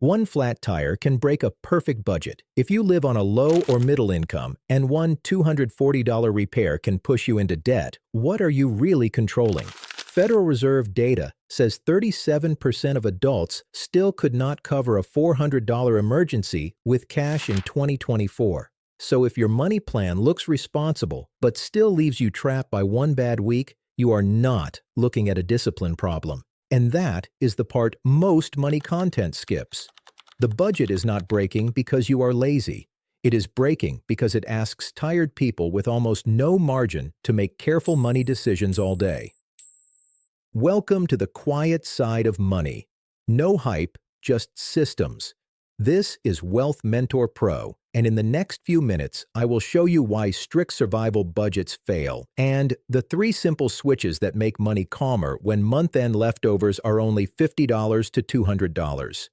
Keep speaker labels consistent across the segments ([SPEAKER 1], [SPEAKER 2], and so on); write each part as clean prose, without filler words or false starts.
[SPEAKER 1] One flat tire can break a perfect budget. If you live on a low or middle income and one $240 repair can push you into debt, what are you really controlling? Federal Reserve data says 37% of adults still could not cover a $400 emergency with cash in 2024. So if your money plan looks responsible but still leaves you trapped by one bad week, you are not looking at a discipline problem. And that is the part most money content skips. The budget is not breaking because you are lazy. It is breaking because it asks tired people with almost no margin to make careful money decisions all day. Welcome to the quiet side of money. No hype, just systems. This is Wealth Mentor Pro, and in the next few minutes, I will show you why strict survival budgets fail and the 3 simple switches that make money calmer when month-end leftovers are only $50 to $200.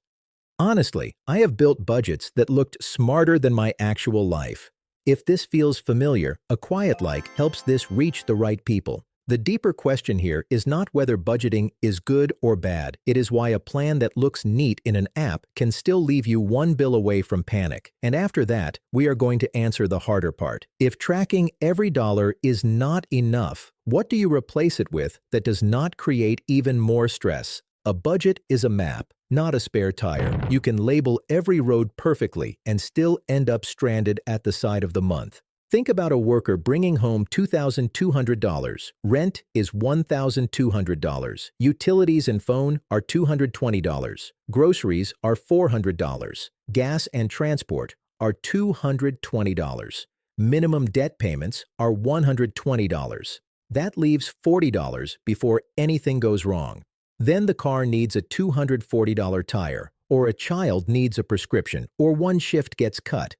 [SPEAKER 1] Honestly, I have built budgets that looked smarter than my actual life. If this feels familiar, a quiet like helps this reach the right people. The deeper question here is not whether budgeting is good or bad. It is why a plan that looks neat in an app can still leave you one bill away from panic. And after that, we are going to answer the harder part. If tracking every dollar is not enough, what do you replace it with that does not create even more stress? A budget is a map, not a spare tire. You can label every road perfectly and still end up stranded at the side of the month. Think about a worker bringing home $2,200. Rent is $1,200. Utilities and phone are $220. Groceries are $400. Gas and transport are $220. Minimum debt payments are $120. That leaves $40 before anything goes wrong. Then the car needs a $240 tire, or a child needs a prescription, or one shift gets cut.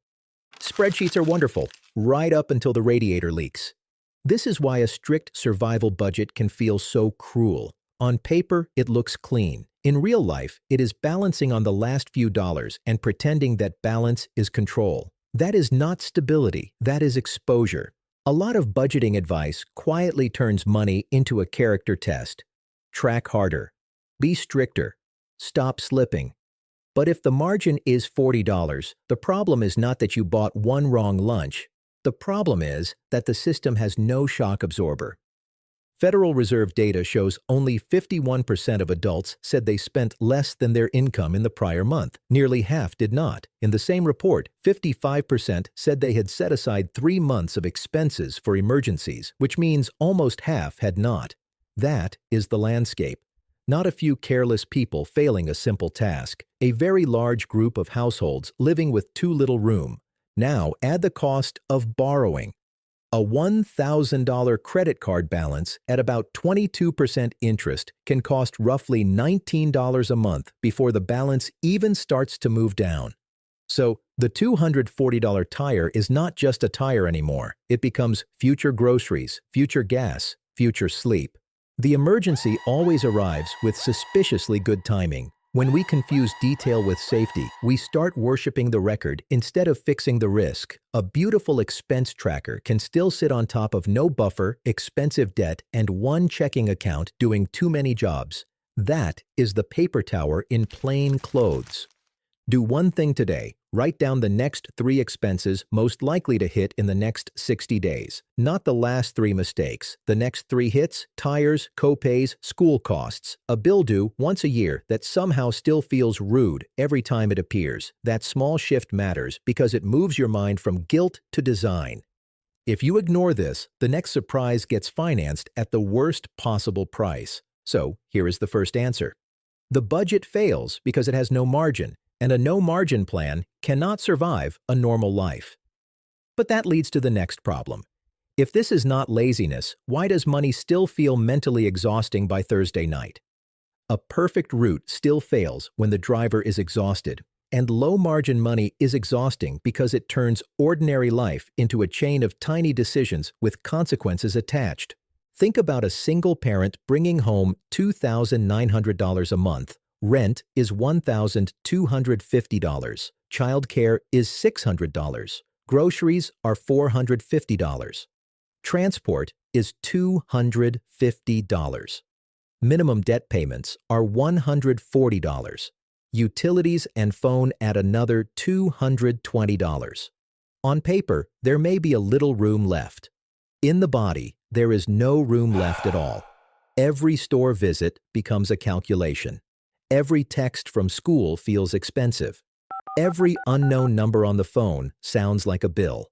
[SPEAKER 1] Spreadsheets are wonderful, right up until the radiator leaks. This is why a strict survival budget can feel so cruel. On paper, it looks clean. In real life, it is balancing on the last few dollars and pretending that balance is control. That is not stability, that is exposure. A lot of budgeting advice quietly turns money into a character test. Track harder. Be stricter. Stop slipping. But if the margin is $40, the problem is not that you bought one wrong lunch. The problem is that the system has no shock absorber. Federal Reserve data shows only 51% of adults said they spent less than their income in the prior month. Nearly half did not. In the same report, 55% said they had set aside 3 months of expenses for emergencies, which means almost half had not. That is the landscape. Not a few careless people failing a simple task. A very large group of households living with too little room. Now add the cost of borrowing. A $1,000 credit card balance at about 22% interest can cost roughly $19 a month before the balance even starts to move down. So the $240 tire is not just a tire anymore. It becomes future groceries, future gas, future sleep. The emergency always arrives with suspiciously good timing. When we confuse detail with safety, we start worshiping the record instead of fixing the risk. A beautiful expense tracker can still sit on top of no buffer, expensive debt, and one checking account doing too many jobs. That is the paper tower in plain clothes. Do one thing today. Write down the next 3 expenses most likely to hit in the next 60 days. Not the last 3 mistakes. The next 3 hits: tires, co-pays, school costs. A bill due once a year that somehow still feels rude every time it appears. That small shift matters because it moves your mind from guilt to design. If you ignore this, the next surprise gets financed at the worst possible price. So here is the first answer. The budget fails because it has no margin. And a no-margin plan cannot survive a normal life. But that leads to the next problem. If this is not laziness, why does money still feel mentally exhausting by Thursday night? A perfect route still fails when the driver is exhausted, and low-margin money is exhausting because it turns ordinary life into a chain of tiny decisions with consequences attached. Think about a single parent bringing home $2,900 a month. Rent is $1,250. Childcare is $600. Groceries are $450. Transport is $250. Minimum debt payments are $140. Utilities and phone add another $220. On paper, there may be a little room left. In the body, there is no room left at all. Every store visit becomes a calculation. Every text from school feels expensive. Every unknown number on the phone sounds like a bill.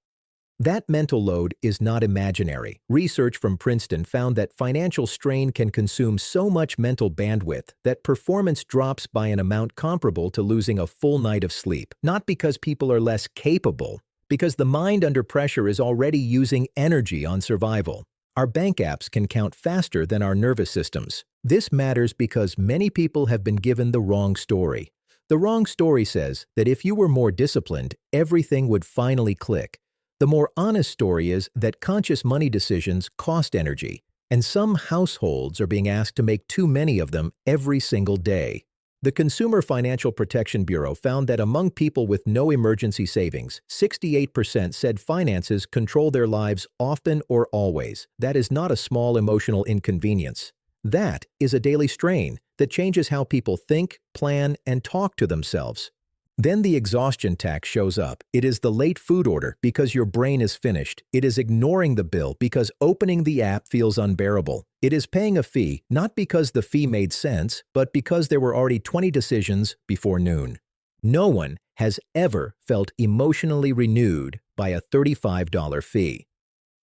[SPEAKER 1] That mental load is not imaginary. Research from Princeton found that financial strain can consume so much mental bandwidth that performance drops by an amount comparable to losing a full night of sleep. Not because people are less capable, because the mind under pressure is already using energy on survival. Our bank apps can count faster than our nervous systems. This matters because many people have been given the wrong story. The wrong story says that if you were more disciplined, everything would finally click. The more honest story is that conscious money decisions cost energy, and some households are being asked to make too many of them every single day. The Consumer Financial Protection Bureau found that among people with no emergency savings, 68% said finances control their lives often or always. That is not a small emotional inconvenience. That is a daily strain that changes how people think, plan, and talk to themselves. Then the exhaustion tax shows up. It is the late food order because your brain is finished. It is ignoring the bill because opening the app feels unbearable. It is paying a fee, not because the fee made sense, but because there were already 20 decisions before noon. No one has ever felt emotionally renewed by a $35 fee.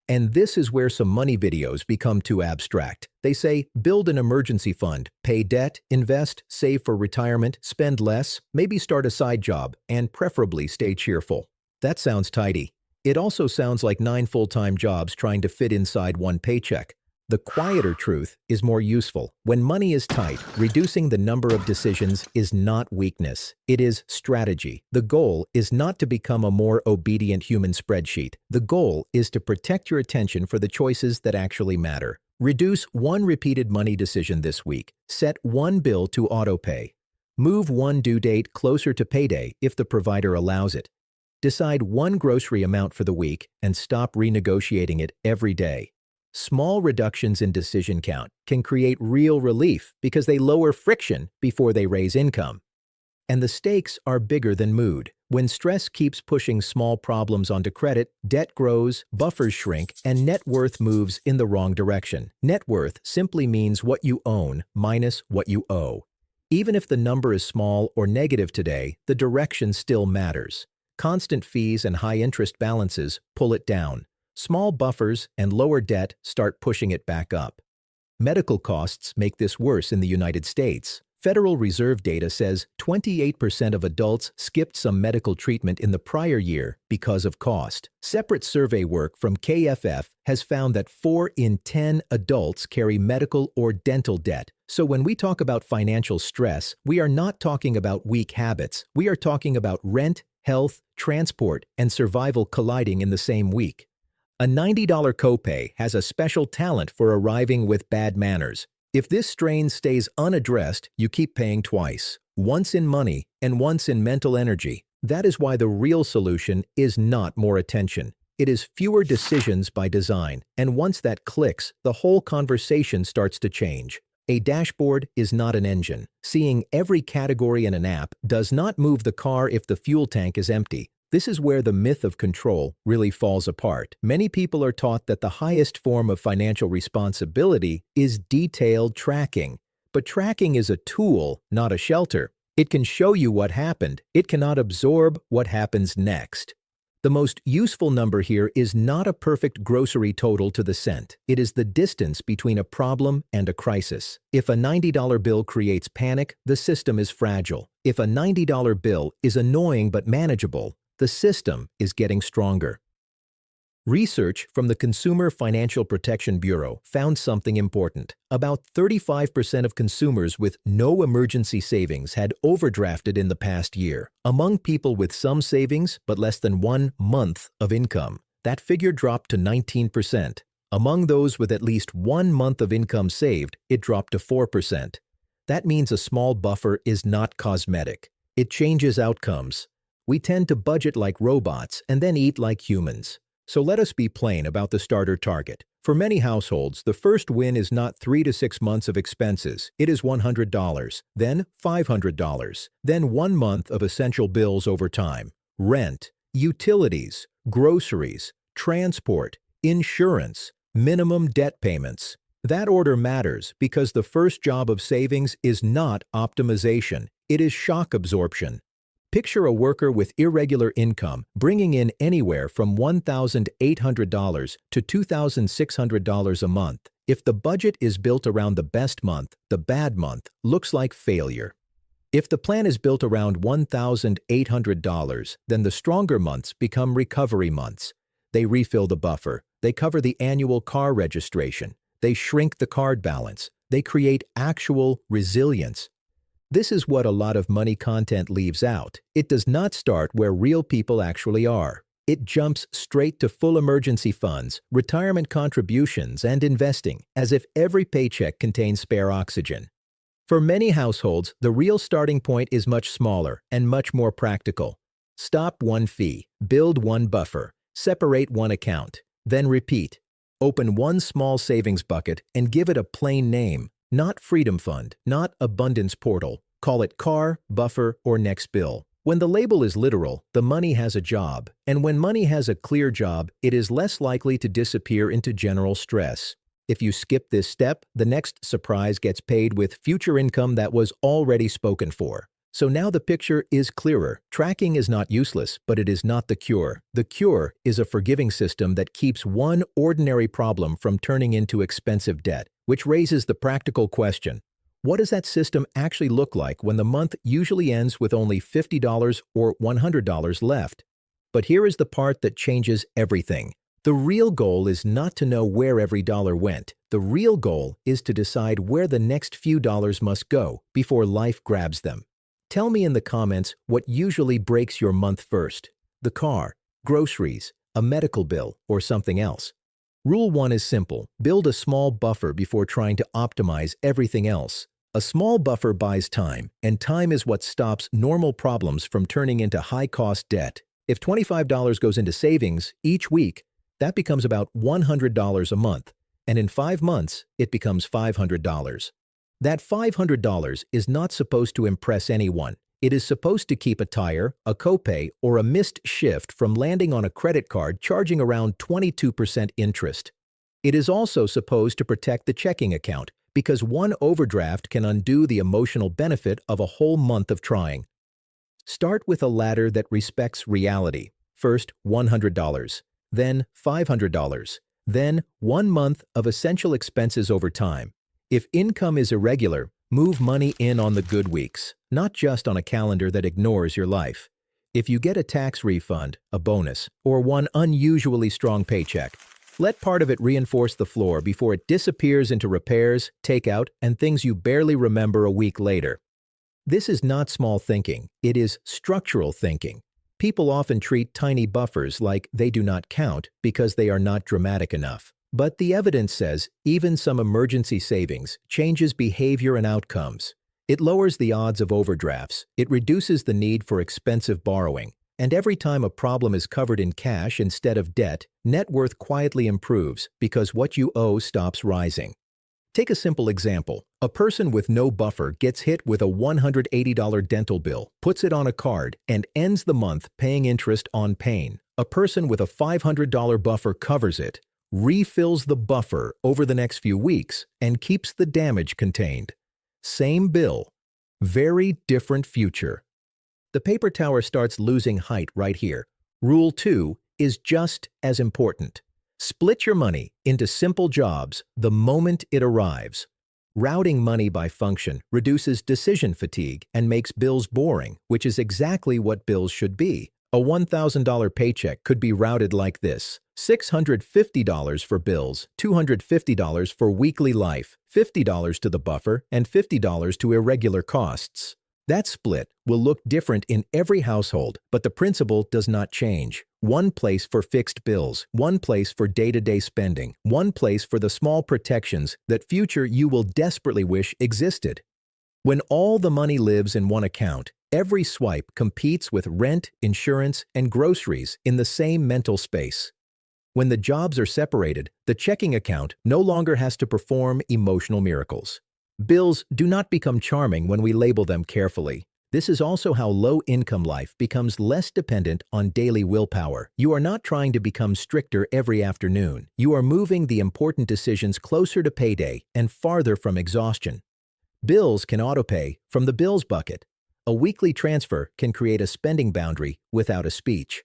[SPEAKER 1] And this is where some money videos become too abstract. They say, build an emergency fund, pay debt, invest, save for retirement, spend less, maybe start a side job, and preferably stay cheerful. That sounds tidy. It also sounds like 9 full-time jobs trying to fit inside one paycheck. The quieter truth is more useful. When money is tight, reducing the number of decisions is not weakness. It is strategy. The goal is not to become a more obedient human spreadsheet. The goal is to protect your attention for the choices that actually matter. Reduce one repeated money decision this week. Set one bill to autopay. Move one due date closer to payday if the provider allows it. Decide one grocery amount for the week and stop renegotiating it every day. Small reductions in decision count can create real relief because they lower friction before they raise income. And the stakes are bigger than mood. When stress keeps pushing small problems onto credit, debt grows, buffers shrink, and net worth moves in the wrong direction. Net worth simply means what you own minus what you owe. Even if the number is small or negative today, the direction still matters. Constant fees and high interest balances pull it down. Small buffers and lower debt start pushing it back up. Medical costs make this worse in the United States. Federal Reserve data says 28% of adults skipped some medical treatment in the prior year because of cost. Separate survey work from KFF has found that 4 in 10 adults carry medical or dental debt. So when we talk about financial stress, we are not talking about weak habits. We are talking about rent, health, transport, and survival colliding in the same week. A $90 copay has a special talent for arriving with bad manners. If this strain stays unaddressed, you keep paying twice, once in money and once in mental energy. That is why the real solution is not more attention. It is fewer decisions by design, and once that clicks, the whole conversation starts to change. A dashboard is not an engine. Seeing every category in an app does not move the car if the fuel tank is empty. This is where the myth of control really falls apart. Many people are taught that the highest form of financial responsibility is detailed tracking. But tracking is a tool, not a shelter. It can show you what happened. It cannot absorb what happens next. The most useful number here is not a perfect grocery total to the cent. It is the distance between a problem and a crisis. If a $90 bill creates panic, the system is fragile. If a $90 bill is annoying but manageable, the system is getting stronger. Research from the Consumer Financial Protection Bureau found something important. About 35% of consumers with no emergency savings had overdrafted in the past year. Among people with some savings but less than 1 month of income, that figure dropped to 19%. Among those with at least 1 month of income saved, it dropped to 4%. That means a small buffer is not cosmetic. It changes outcomes. We tend to budget like robots and then eat like humans. So let us be plain about the starter target. For many households, the first win is not 3 to 6 months of expenses. It is $100, then $500, then 1 month of essential bills over time. Rent, utilities, groceries, transport, insurance, minimum debt payments. That order matters because the first job of savings is not optimization, it is shock absorption. Picture a worker with irregular income bringing in anywhere from $1,800 to $2,600 a month. If the budget is built around the best month, the bad month looks like failure. If the plan is built around $1,800, then the stronger months become recovery months. They refill the buffer, they cover the annual car registration, they shrink the card balance, they create actual resilience. This is what a lot of money content leaves out. It does not start where real people actually are. It jumps straight to full emergency funds, retirement contributions, and investing, as if every paycheck contains spare oxygen. For many households, the real starting point is much smaller and much more practical. Stop one fee, build one buffer, separate one account, then repeat. Open one small savings bucket and give it a plain name. Not Freedom Fund, not Abundance Portal. Call it car, buffer, or next bill. When the label is literal, the money has a job. And when money has a clear job, it is less likely to disappear into general stress. If you skip this step, the next surprise gets paid with future income that was already spoken for. So now the picture is clearer. Tracking is not useless, but it is not the cure. The cure is a forgiving system that keeps one ordinary problem from turning into expensive debt, which raises the practical question: what does that system actually look like when the month usually ends with only $50 or $100 left? But here is the part that changes everything. The real goal is not to know where every dollar went. The real goal is to decide where the next few dollars must go before life grabs them. Tell me in the comments what usually breaks your month first: the car, groceries, a medical bill, or something else. Rule 1 is simple. Build a small buffer before trying to optimize everything else. A small buffer buys time, and time is what stops normal problems from turning into high-cost debt. If $25 goes into savings each week, that becomes about $100 a month, and in 5 months, it becomes $500. That $500 is not supposed to impress anyone. It is supposed to keep a tire, a copay, or a missed shift from landing on a credit card charging around 22% interest. It is also supposed to protect the checking account, because one overdraft can undo the emotional benefit of a whole month of trying. Start with a ladder that respects reality. First, $100, then $500, then 1 month of essential expenses over time. If income is irregular, move money in on the good weeks, not just on a calendar that ignores your life. If you get a tax refund, a bonus, or one unusually strong paycheck, let part of it reinforce the floor before it disappears into repairs, takeout, and things you barely remember a week later. This is not small thinking, it is structural thinking. People often treat tiny buffers like they do not count because they are not dramatic enough. But the evidence says even some emergency savings changes behavior and outcomes. It lowers the odds of overdrafts, it reduces the need for expensive borrowing, and every time a problem is covered in cash instead of debt, net worth quietly improves because what you owe stops rising. Take a simple example. A person with no buffer gets hit with a $180 dental bill, puts it on a card, and ends the month paying interest on pain. A person with a $500 buffer covers it, refills the buffer over the next few weeks, and keeps the damage contained. Same bill, very different future. The paper tower starts losing height right here. Rule 2 is just as important. Split your money into simple jobs the moment it arrives. Routing money by function reduces decision fatigue and makes bills boring, which is exactly what bills should be. A $1,000 paycheck could be routed like this: $650 for bills, $250 for weekly life, $50 to the buffer, and $50 to irregular costs. That split will look different in every household, but the principle does not change. One place for fixed bills, one place for day-to-day spending, one place for the small protections that future you will desperately wish existed. When all the money lives in one account, every swipe competes with rent, insurance, and groceries in the same mental space. When the jobs are separated, the checking account no longer has to perform emotional miracles. Bills do not become charming when we label them carefully. This is also how low-income life becomes less dependent on daily willpower. You are not trying to become stricter every afternoon. You are moving the important decisions closer to payday and farther from exhaustion. Bills can autopay from the bills bucket. A weekly transfer can create a spending boundary without a speech.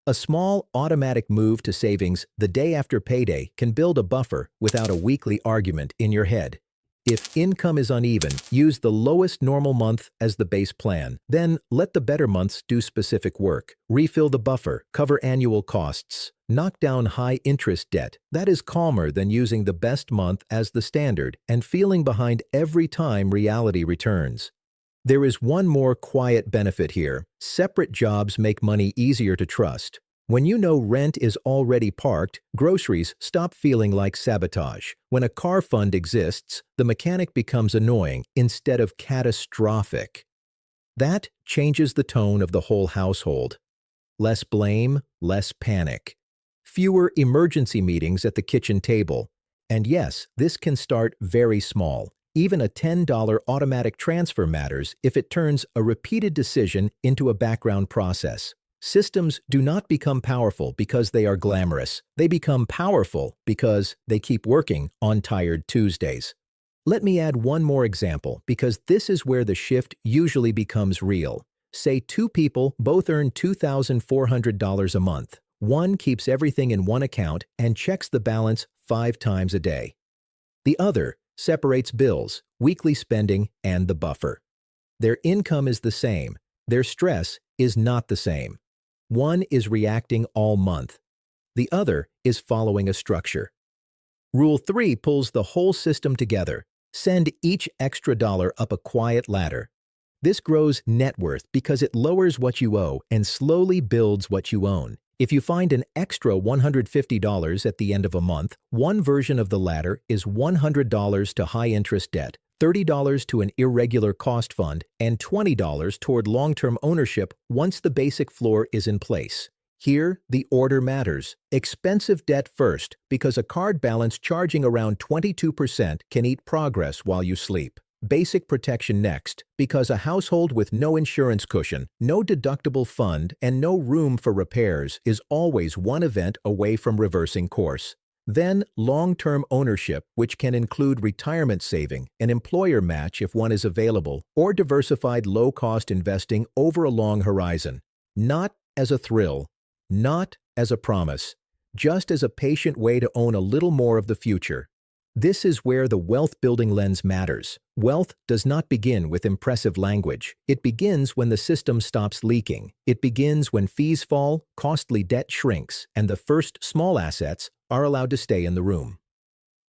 [SPEAKER 1] A small, automatic move to savings the day after payday can build a buffer without a weekly argument in your head. If income is uneven, use the lowest normal month as the base plan. Then let the better months do specific work. Refill the buffer, cover annual costs, knock down high-interest debt. That is calmer than using the best month as the standard and feeling behind every time reality returns. There is one more quiet benefit here. Separate jobs make money easier to trust. When you know rent is already parked, groceries stop feeling like sabotage. When a car fund exists, the mechanic becomes annoying instead of catastrophic. That changes the tone of the whole household. Less blame, less panic. Fewer emergency meetings at the kitchen table. And yes, this can start very small. Even a $10 automatic transfer matters if it turns a repeated decision into a background process. Systems do not become powerful because they are glamorous. They become powerful because they keep working on tired Tuesdays. Let me add one more example because this is where the shift usually becomes real. Say two people both earn $2,400 a month. One keeps everything in one account and checks the balance 5 times a day. The other separates bills, weekly spending, and the buffer. Their income is the same. Their stress is not the same. One is reacting all month. The other is following a structure. Rule 3 pulls the whole system together. Send each extra dollar up a quiet ladder. This grows net worth because it lowers what you owe and slowly builds what you own. If you find an extra $150 at the end of a month, one version of the ladder is $100 to high-interest debt, $30 to an irregular cost fund, and $20 toward long-term ownership once the basic floor is in place. Here, the order matters. Expensive debt first, because a card balance charging around 22% can eat progress while you sleep. Basic protection next, because a household with no insurance cushion, no deductible fund, and no room for repairs is always one event away from reversing course. Then, long-term ownership, which can include retirement saving, an employer match if one is available, or diversified low-cost investing over a long horizon. Not as a thrill, not as a promise, just as a patient way to own a little more of the future. This is where the wealth-building lens matters. Wealth does not begin with impressive language. It begins when the system stops leaking. It begins when fees fall, costly debt shrinks, and the first small assets are allowed to stay in the room.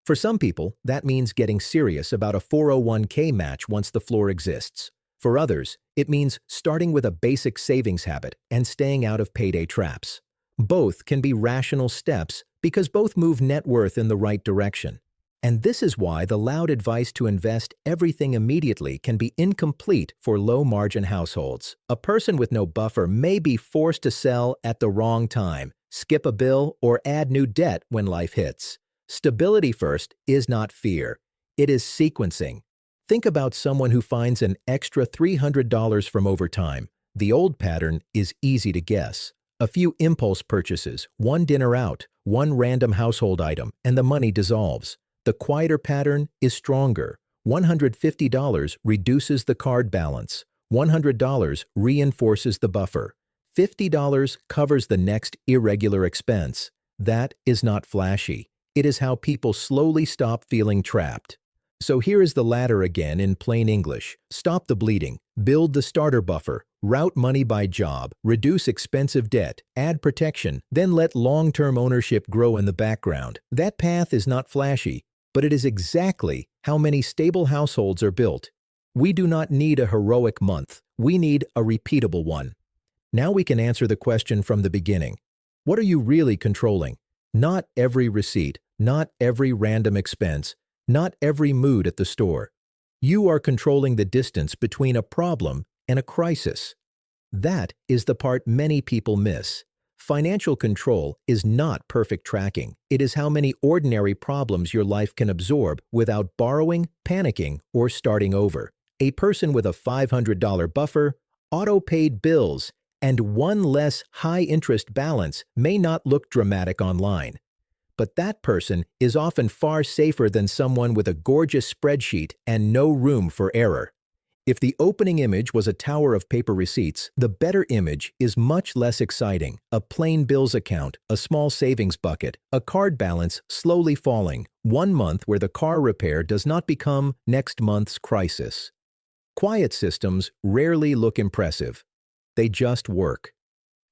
[SPEAKER 1] For some people, that means getting serious about a 401k match once the floor exists. For others, it means starting with a basic savings habit and staying out of payday traps. Both can be rational steps because both move net worth in the right direction. And this is why the loud advice to invest everything immediately can be incomplete for low-margin households. A person with no buffer may be forced to sell at the wrong time, skip a bill, or add new debt when life hits. Stability first is not fear. It is sequencing. Think about someone who finds an extra $300 from overtime. The old pattern is easy to guess. A few impulse purchases, one dinner out, one random household item, and the money dissolves. The quieter pattern is stronger. $150 reduces the card balance. $100 reinforces the buffer. $50 covers the next irregular expense. That is not flashy. It is how people slowly stop feeling trapped. So here is the ladder again in plain English. Stop the bleeding. Build the starter buffer. Route money by job. Reduce expensive debt. Add protection. Then let long-term ownership grow in the background. That path is not flashy, but it is exactly how many stable households are built. We do not need a heroic month. We need a repeatable one. Now we can answer the question from the beginning. What are you really controlling? Not every receipt, not every random expense, not every mood at the store. You are controlling the distance between a problem and a crisis. That is the part many people miss. Financial control is not perfect tracking. It is how many ordinary problems your life can absorb without borrowing, panicking, or starting over. A person with a $500 buffer, auto-paid bills, and one less high-interest balance may not look dramatic online. But that person is often far safer than someone with a gorgeous spreadsheet and no room for error. If the opening image was a tower of paper receipts, the better image is much less exciting. A plain bills account, a small savings bucket, a card balance slowly falling, 1 month where the car repair does not become next month's crisis. Quiet systems rarely look impressive. They just work.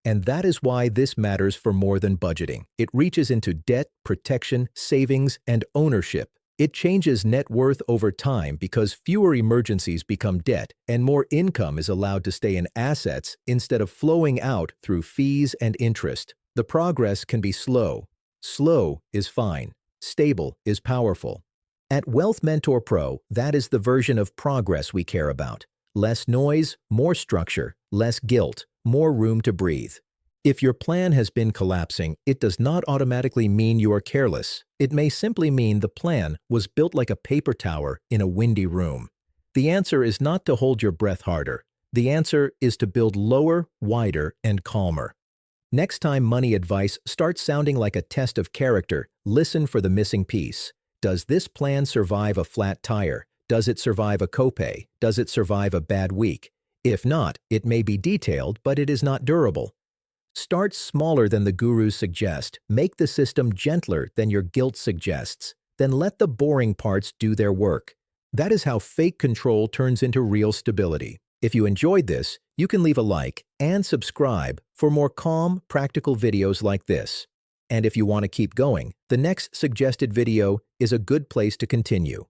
[SPEAKER 1] And that is why this matters for more than budgeting. It reaches into debt, protection, savings, and ownership. It changes net worth over time because fewer emergencies become debt and more income is allowed to stay in assets instead of flowing out through fees and interest. The progress can be slow. Slow is fine. Stable is powerful. At Wealth Mentor Pro, that is the version of progress we care about. Less noise, more structure, less guilt, more room to breathe. If your plan has been collapsing, it does not automatically mean you are careless. It may simply mean the plan was built like a paper tower in a windy room. The answer is not to hold your breath harder. The answer is to build lower, wider, and calmer. Next time money advice starts sounding like a test of character, listen for the missing piece. Does this plan survive a flat tire? Does it survive a copay? Does it survive a bad week? If not, it may be detailed, but it is not durable. Start smaller than the gurus suggest. Make the system gentler than your guilt suggests. Then let the boring parts do their work. That is how fake control turns into real stability. If you enjoyed this, you can leave a like and subscribe for more calm, practical videos like this. And if you want to keep going, the next suggested video is a good place to continue.